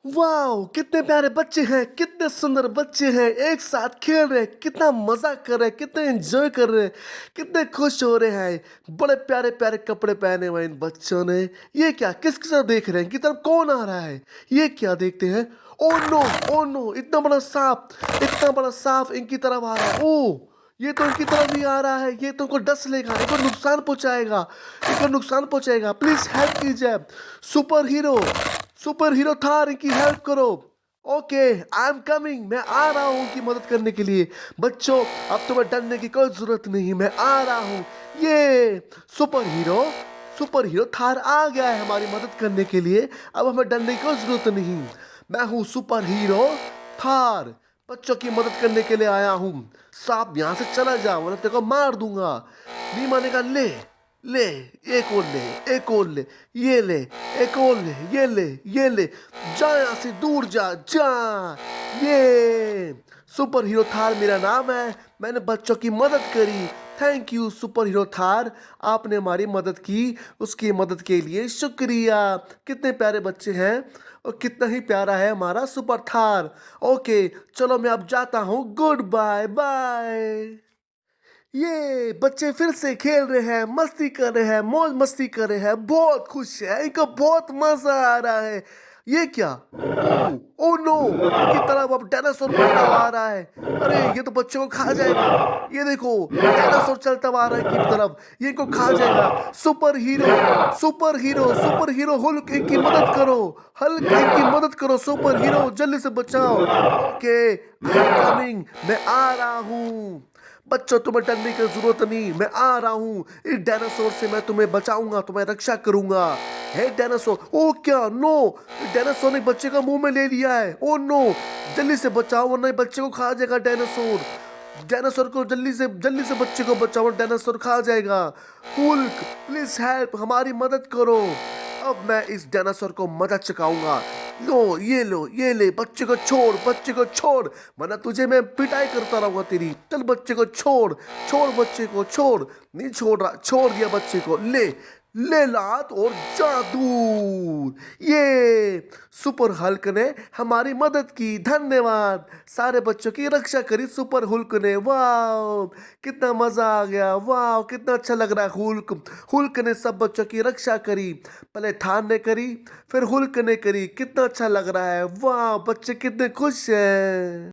Wow! कितने प्यारे बच्चे हैं, कितने सुंदर बच्चे हैं, एक साथ खेल रहे हैं, कितना मज़ा कर रहे हैं, कितने एन्जॉय कर रहे हैं, कितने खुश हो रहे हैं। बड़े प्यारे-प्यारे कपड़े पहने हुए इन बच्चों ने। ये क्या किसकी तरफ देख रहे हैं? इनकी तरफ कौन आ रहा है? ये क्या देखते हैं? Oh no! Oh no! इतना बड़ा साँप इनकी तरफ आ रहा है। ओह! ये तो इनकी तरफ ही आ रहा है, ये तो इनको डस लेगा, इनको नुकसान पहुँचाएगा। प्लीज़ हेल्प कीजिए। Super hero super hero Thar इनकी हेल्प करो। ओके, आई एम कमिंग, मैं आ रहा हूँ उनकी मदद करने के लिए। बच्चों, अब तुम्हें डरने की कोई जरूरत नहीं, मैं आ रहा हूँ। ये super hero super hero Thar आ गया है हमारी मदद करने के लिए। अब हमें डरने की कोई जरूरत नहीं। मैं हूँ सुपर हीरो थार, बच्चों की मदद करने के लिए आया हूँ। सांप यहाँ से चला जा वरना तेरे को मार दूंगा। नहीं मानेगा, ले ले, एक और ले, एक और ले, ये ले, एक और ले, ये ले, जा यहाँ से दूर जा, जा। ये सुपर हीरो थार मेरा नाम है, मैंने बच्चों की मदद करी। Thank you super hero Thar, आपने हमारी मदद की, उसकी मदद के लिए शुक्रिया। कितने प्यारे बच्चे हैं और कितना ही प्यारा है हमारा सुपर थार। ओके, चलो मैं अब जाता हूँ, गुड बाय बाय। ये बच्चे फिर से खेल रहे हैं, मस्ती कर रहे हैं, मौज मस्ती कर रहे हैं, बहुत खुश है, इनको बहुत मजा आ रहा है। ये क्या? ओह ओह नो! इनकी तरफ अब डायनासोर बढ़ता हुआ आ रहा है। अरे ये तो बच्चों को खा जाएगा। ये देखो, डायनासोर चलता हुआ आ रहा है इनकी तरफ, ये इनको खा जाएगा। सुपर हीरो हल्क इनकी मदद करो। सुपर हीरो जल्दी से बचाओ। ओके, आई एम कमिंग, मैं आ रहा हूँ। बच्चों, तुम्हें डरने की जरूरत नहीं, मैं आ रहा हूँ। इस डायनासोर से मैं तुम्हें बचाऊंगा, तुम्हें रक्षा करूंगा। हे डायनासोर, ओ क्या, नो! डायनासोर ने बच्चे का मुंह में ले लिया है। Oh no! जल्दी से बचाओ वरना ये बच्चे को खा जाएगा डायनासोर। डायनासोर को जल्दी से बच्चे को बचाओ, डायनासोर खा जाएगा। हुल्क, प्लीज हेल्प, हमारी मदद करो। अब मैं इस डायनासोर को मदद चुकाऊंगा। लो, ये ले, बच्चे को छोड़, वरना तुझे मैं पिटाई करता रहूंगा तेरी। चल बच्चे को छोड़, बच्चे को छोड़। नहीं छोड़ रहा, छोड़ दिया बच्चे को। ले ले लात और जादू। ये सुपर हल्क ने हमारी मदद की, धन्यवाद। सारे बच्चों की रक्षा करी सुपर हुल्क ने। वाह, कितना मजा आ गया, वाह कितना अच्छा लग रहा है। हुल्क ने सब बच्चों की रक्षा करी। पहले थान ने करी, फिर हुल्क ने करी, कितना अच्छा लग रहा है। वाह, बच्चे कितने खुश हैं।